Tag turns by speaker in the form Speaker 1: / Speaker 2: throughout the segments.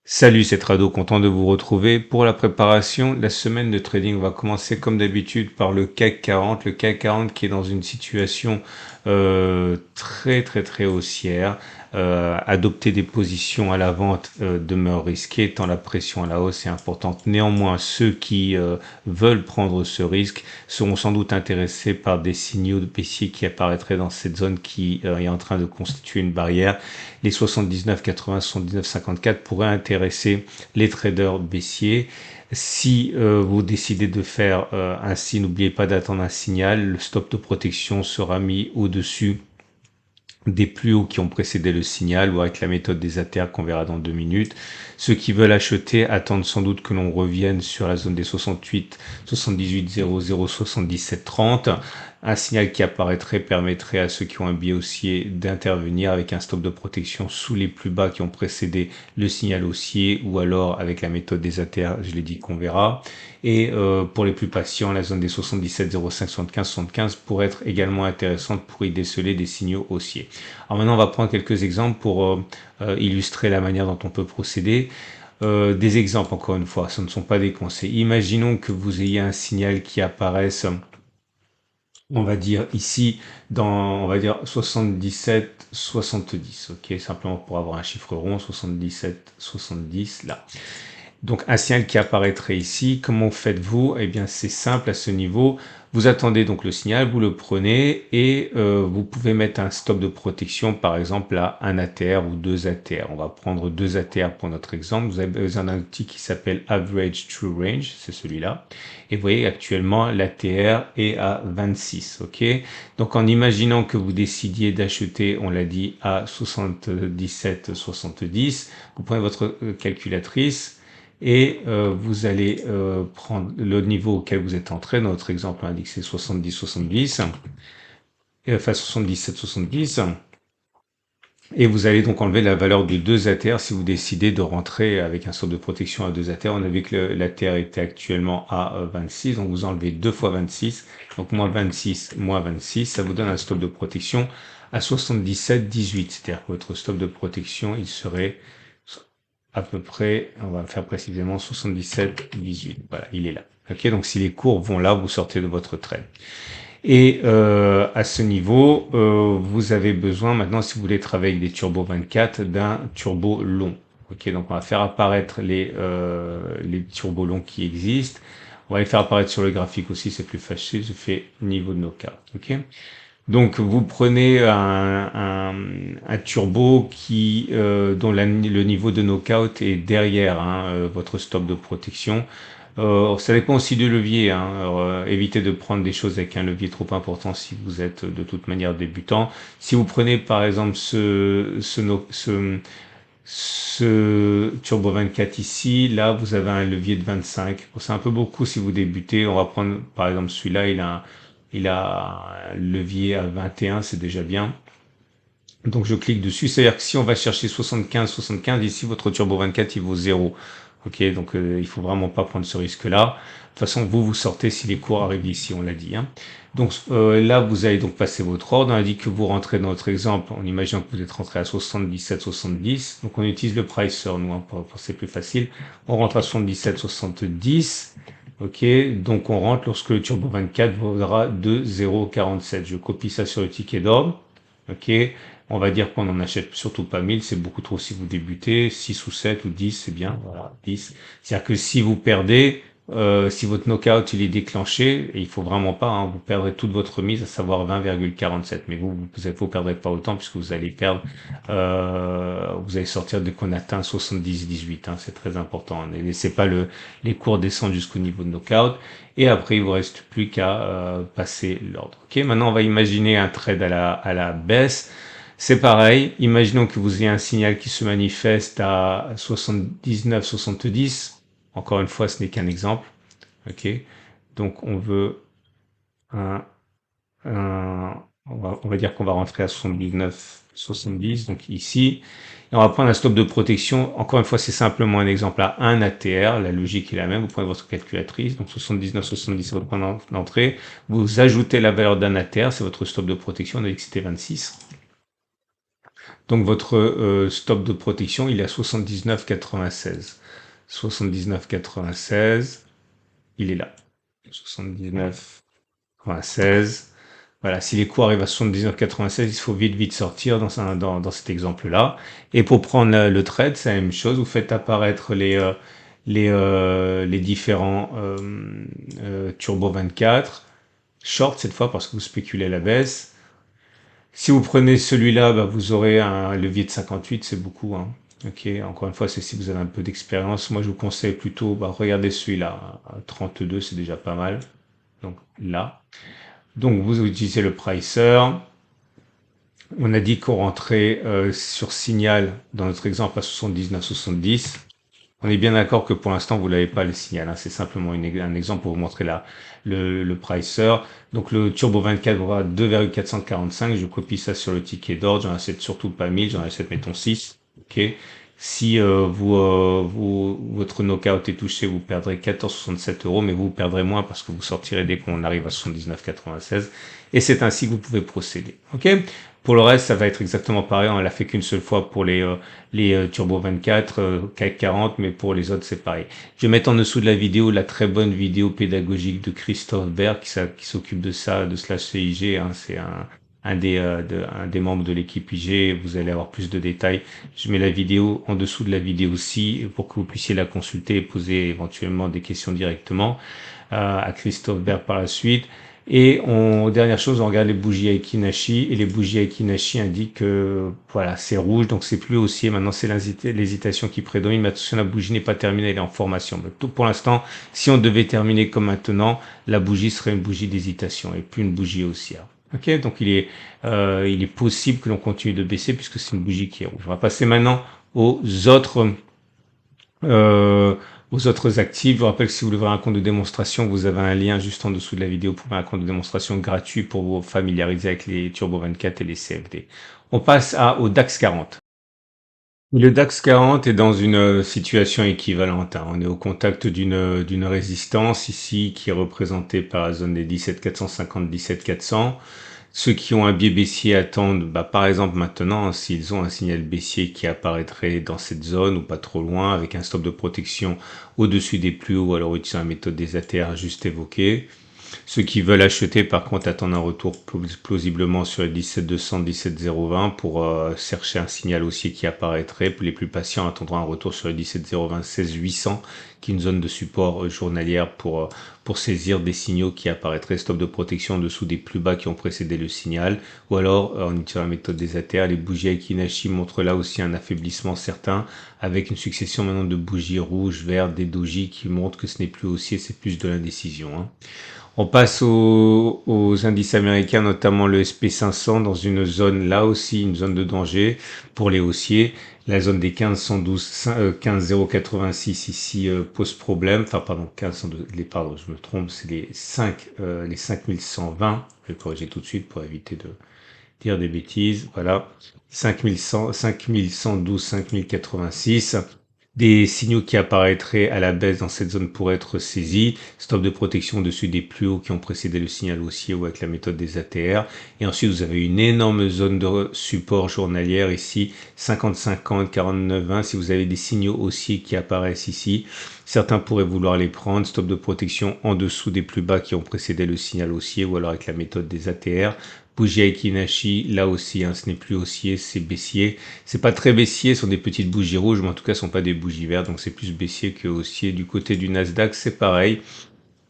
Speaker 1: Salut, c'est Trado, content de vous retrouver. Pour la préparation de la semaine de trading, on va commencer comme d'habitude par le CAC 40. Le CAC 40 qui est dans une situation très haussière. Adopter des positions à la vente demeure risqué tant la pression à la hausse est importante. Néanmoins, ceux qui veulent prendre ce risque seront sans doute intéressés par des signaux de baissier qui apparaîtraient dans cette zone qui est en train de constituer une barrière. Les 79, 80, 79, 54 pourraient intéresser les traders baissiers. Si vous décidez de faire ainsi, n'oubliez pas d'attendre un signal. Le stop de protection sera mis au-dessus des plus hauts qui ont précédé le signal ou avec la méthode des ATR qu'on verra dans 2 minutes. Ceux qui veulent acheter attendent sans doute que l'on revienne sur la zone des 68, 78, 00, 77, 30. Un signal qui apparaîtrait permettrait à ceux qui ont un biais haussier d'intervenir avec un stop de protection sous les plus bas qui ont précédé le signal haussier ou alors avec la méthode des ATR, je l'ai dit qu'on verra. Et pour les plus patients, la zone des 77, 05, 75, 75 pourrait être également intéressante pour y déceler des signaux haussiers. Alors maintenant, on va prendre quelques exemples pour illustrer la manière dont on peut procéder. Des exemples, encore une fois, ce ne sont pas des conseils. Imaginons que vous ayez un signal qui apparaisse, on va dire ici, on va dire 77, 70, ok, simplement pour avoir un chiffre rond, 77, 70, là. Donc un signal qui apparaîtrait ici, comment faites-vous? Eh bien c'est simple à ce niveau, vous attendez donc le signal, vous le prenez et vous pouvez mettre un stop de protection par exemple à un ATR ou 2 ATR. On va prendre 2 ATR pour notre exemple, vous avez besoin d'un outil qui s'appelle Average True Range, c'est celui-là. Et vous voyez actuellement l'ATR est à 26, ok? Donc en imaginant que vous décidiez d'acheter, on l'a dit, à 77, 70, vous prenez votre calculatrice, et vous allez prendre le niveau auquel vous êtes entré. Notre exemple indique c'est 70, 70, enfin 77, 70. Et vous allez donc enlever la valeur de 2 ATR si vous décidez de rentrer avec un stop de protection à 2 ATR. On a vu que l'ATR était actuellement à 26, donc vous enlevez 2 fois 26, donc moins 26, moins 26, ça vous donne un stop de protection à 77, 18. C'est-à-dire que votre stop de protection, il serait à peu près, on va faire précisément 77, 18. Voilà, il est là. Ok, donc si les cours vont là, vous sortez de votre trade. Et à ce niveau, vous avez besoin maintenant, si vous voulez travailler avec des Turbo 24, d'un turbo long. Ok, donc on va faire apparaître les turbos longs qui existent. On va les faire apparaître sur le graphique aussi, c'est plus facile. Je fais niveau de knockout. Ok. Donc vous prenez un turbo qui dont le niveau de knockout est derrière votre stop de protection. Ça dépend aussi du levier. Alors, évitez de prendre des choses avec un levier trop important si vous êtes de toute manière débutant. Si vous prenez par exemple ce Turbo 24 ici, là vous avez un levier de 25. Bon, c'est un peu beaucoup si vous débutez. On va prendre par exemple celui-là, il a un levier à 21, c'est déjà bien. Donc je clique dessus, c'est-à-dire que si on va chercher 75, 75, ici votre Turbo 24 il vaut 0. Ok, donc il faut vraiment pas prendre ce risque-là. De toute façon, vous sortez si les cours arrivent ici, on l'a dit. Donc là, vous allez donc passer votre ordre. On a dit que vous rentrez dans notre exemple, en imaginant que vous êtes rentré à 77, 70. Donc on utilise le pricer, nous, pour c'est plus facile. On rentre à 77, 70. Ok, donc on rentre lorsque le Turbo 24 vaudra 2,047. Je copie ça sur le ticket d'ordre. Ok, on va dire qu'on n'en achète surtout pas 1000, c'est beaucoup trop si vous débutez. 6 ou 7 ou 10, c'est bien, voilà, 10. C'est-à-dire que si vous perdez, si votre knockout il est déclenché, et il faut vraiment pas, vous perdrez toute votre mise, à savoir 20,47. Mais vous perdrez pas autant puisque vous allez perdre, vous allez sortir dès qu'on atteint 70-18, c'est très important. Ne laissez pas les cours descendre jusqu'au niveau de knockout. Et après, il vous reste plus qu'à passer l'ordre. Ok, maintenant on va imaginer un trade à la baisse. C'est pareil, imaginons que vous ayez un signal qui se manifeste à 79, 70. Encore une fois, ce n'est qu'un exemple. Ok, donc on veut on va dire qu'on va rentrer à 79, 70, donc ici. Et on va prendre un stop de protection. Encore une fois, c'est simplement un exemple à 1 ATR. La logique est la même. Vous prenez votre calculatrice. Donc 79, 70, c'est votre point d'entrée. Vous ajoutez la valeur d'un ATR. C'est votre stop de protection. On a dit que c'était 26. Donc votre stop de protection, il est à 79,96. 79,96, il est là. 79,96. Voilà, si les cours arrivent à 79,96, il faut vite sortir dans cet exemple-là. Et pour prendre le trade, c'est la même chose. Vous faites apparaître les différents Turbo 24. Short cette fois parce que vous spéculez à la baisse. Si vous prenez celui-là, bah, vous aurez un levier de 58, c'est beaucoup, hein. Ok, encore une fois, c'est si vous avez un peu d'expérience. Moi, je vous conseille plutôt, bah, regardez celui-là. 32, c'est déjà pas mal. Donc là. Donc vous utilisez le pricer. On a dit qu'on rentrait sur signal dans notre exemple à 79,70. On est bien d'accord que pour l'instant, vous n'avez pas le signal, hein. C'est simplement un exemple pour vous montrer le pricer. Donc le Turbo 24 va à 2,445. Je copie ça sur le ticket d'ordre. J'en achète surtout pas 1000, j'en achète mettons 6. Ok. Si votre knockout est touché, vous perdrez 14,67 euros, mais vous perdrez moins parce que vous sortirez dès qu'on arrive à 79,96. Et c'est ainsi que vous pouvez procéder. Ok. Pour le reste, ça va être exactement pareil. On l'a fait qu'une seule fois pour les Turbo 24, CAC 40, mais pour les autres, c'est pareil. Je vais mettre en dessous de la vidéo la très bonne vidéo pédagogique de Christophe Berg qui s'occupe de ça, de Slash CIG, hein. C'est un des membres de l'équipe IG. Vous allez avoir plus de détails. Je mets la vidéo en dessous de la vidéo aussi pour que vous puissiez la consulter et poser éventuellement des questions directement à Christophe Berg par la suite. Et dernière chose, on regarde les bougies Aiki-Nashi, et les bougies Aiki-Nashi indiquent que voilà, c'est rouge, donc c'est plus haussier. Maintenant, c'est l'hésitation qui prédomine. Mais attention, la bougie n'est pas terminée, elle est en formation. Donc, tout pour l'instant, si on devait terminer comme maintenant, la bougie serait une bougie d'hésitation et plus une bougie haussière. Ok, donc il est possible que l'on continue de baisser puisque c'est une bougie qui est rouge. On va passer maintenant aux autres euh, aux autres actifs. Je vous rappelle que si vous voulez ouvrir un compte de démonstration, vous avez un lien juste en dessous de la vidéo pour ouvrir un compte de démonstration gratuit pour vous familiariser avec les Turbo 24 et les CFD. On passe au DAX 40. Le DAX 40 est dans une situation équivalente, hein. On est au contact d'une résistance ici qui est représentée par la zone des 17 450, 17 400. Ceux qui ont un biais baissier attendent, bah, par exemple maintenant, s'ils ont un signal baissier qui apparaîtrait dans cette zone ou pas trop loin, avec un stop de protection au-dessus des plus hauts, alors utilisant la méthode des ATR juste évoquée. Ceux qui veulent acheter, par contre, attendent un retour plausiblement sur les 17 200, 17 020 pour chercher un signal haussier qui apparaîtrait. Les plus patients attendront un retour sur les 17 020, 16 800, qui est une zone de support journalière pour saisir des signaux qui apparaîtraient. Stop de protection en dessous des plus bas qui ont précédé le signal. Ou alors, en utilisant la méthode des ATR, les bougies Aiki-Nashi montrent là aussi un affaiblissement certain, avec une succession maintenant de bougies rouges, vertes, des doji qui montrent que ce n'est plus haussier, c'est plus de l'indécision, hein. On passe aux indices américains, notamment le SP500, dans une zone, là aussi, une zone de danger pour les haussiers. La zone des 1512, 15086 ici pose problème. Enfin, pardon, 1512, pardon, je me trompe, c'est les 5120. Je vais corriger tout de suite pour éviter de dire des bêtises. Voilà. 5100, 5112, 5086. Des signaux qui apparaîtraient à la baisse dans cette zone pourraient être saisis. Stop de protection au-dessus des plus hauts qui ont précédé le signal haussier ou avec la méthode des ATR. Et ensuite, vous avez une énorme zone de support journalière ici, 50-50, 49-20. Si vous avez des signaux haussiers qui apparaissent ici, certains pourraient vouloir les prendre. Stop de protection en dessous des plus bas qui ont précédé le signal haussier ou alors avec la méthode des ATR. Bougie Aiki-Nashi, là aussi, hein, ce n'est plus haussier, c'est baissier. C'est pas très baissier, ce sont des petites bougies rouges, mais en tout cas, ce sont pas des bougies vertes, donc c'est plus baissier que haussier. Du côté du Nasdaq, c'est pareil.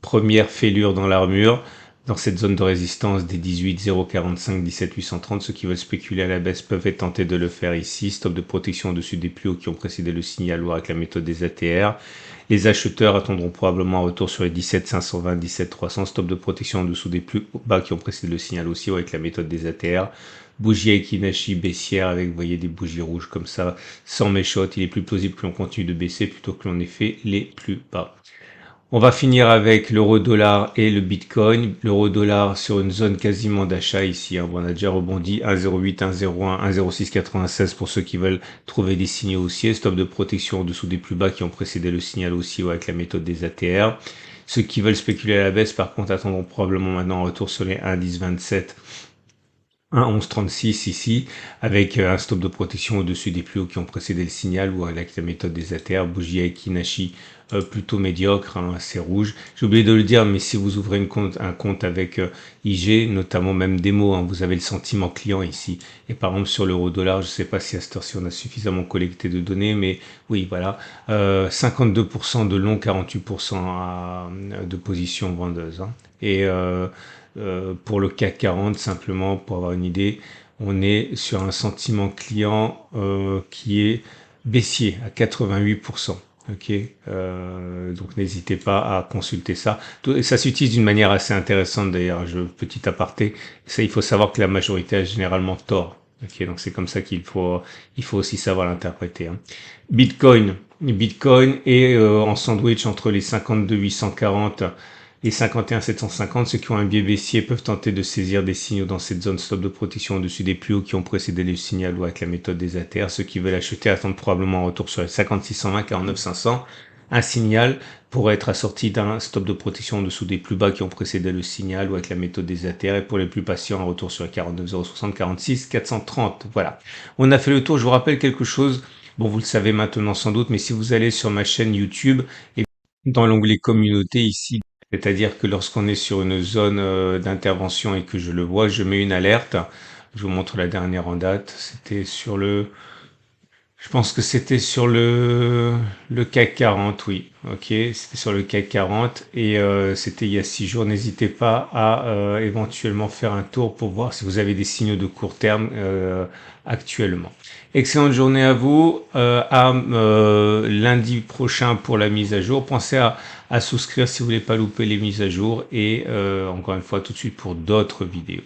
Speaker 1: Première fêlure dans l'armure, dans cette zone de résistance des 18 045, 17 830. Ceux qui veulent spéculer à la baisse peuvent être tentés de le faire ici. Stop de protection au-dessus des plus hauts qui ont précédé le signal ou avec la méthode des ATR. Les acheteurs attendront probablement un retour sur les 17 520, 17 300. Stop de protection en dessous des plus bas qui ont précédé le signal aussi ou avec la méthode des ATR. Bougie Aiki-Nashi baissière avec, vous voyez, des bougies rouges comme ça, sans méchotte. Il est plus plausible que l'on continue de baisser plutôt que l'on ait fait les plus bas. On va finir avec l'euro-dollar et le bitcoin. L'euro-dollar sur une zone quasiment d'achat ici, hein. On a déjà rebondi 1,08, 1,01, 1,0696 pour ceux qui veulent trouver des signaux haussiers. Stop de protection en dessous des plus bas qui ont précédé le signal haussier ou avec la méthode des ATR. Ceux qui veulent spéculer à la baisse, par contre, attendront probablement maintenant un retour sur les 1,1027 un 11,36 ici, avec un stop de protection au-dessus des plus hauts qui ont précédé le signal, ou avec la méthode des ATR, bougie Aiki-Nashi plutôt médiocre, hein, assez rouge. J'ai oublié de le dire, mais si vous ouvrez un compte avec IG, notamment même démo, hein, vous avez le sentiment client ici. Et par exemple sur l'euro-dollar, je ne sais pas si à cette heure-ci on a suffisamment collecté de données, mais oui, voilà, 52% de long, 48% de position vendeuse. Hein. Et pour le CAC 40, simplement pour avoir une idée, on est sur un sentiment client qui est baissier à 88%. Ok, donc n'hésitez pas à consulter ça. Ça s'utilise d'une manière assez intéressante d'ailleurs. Petit aparté, ça il faut savoir que la majorité a généralement tort. Ok, donc c'est comme ça il faut aussi savoir l'interpréter. Hein. Bitcoin est en sandwich entre les 52 840 et 51 750. Ceux qui ont un biais baissier peuvent tenter de saisir des signaux dans cette zone stop de protection au-dessus des plus hauts qui ont précédé le signal ou avec la méthode des ATR. Ceux qui veulent acheter attendent probablement un retour sur les 50 620, 49 500. Un signal pourrait être assorti d'un stop de protection en dessous des plus bas qui ont précédé le signal ou avec la méthode des ATR. Et pour les plus patients, un retour sur les 49,060, 46, 430. Voilà. On a fait le tour. Je vous rappelle quelque chose. Bon, vous le savez maintenant sans doute, mais si vous allez sur ma chaîne YouTube et dans l'onglet communauté ici, c'est-à-dire que lorsqu'on est sur une zone d'intervention et que je le vois, je mets une alerte. Je vous montre la dernière en date. C'était sur je pense que c'était sur le CAC 40, oui. Ok, c'était sur le CAC 40 et c'était il y a 6 jours. N'hésitez pas à éventuellement faire un tour pour voir si vous avez des signaux de court terme actuellement. Excellente journée à vous. À lundi prochain pour la mise à jour. Pensez à souscrire si vous voulez pas louper les mises à jour et encore une fois tout de suite pour d'autres vidéos.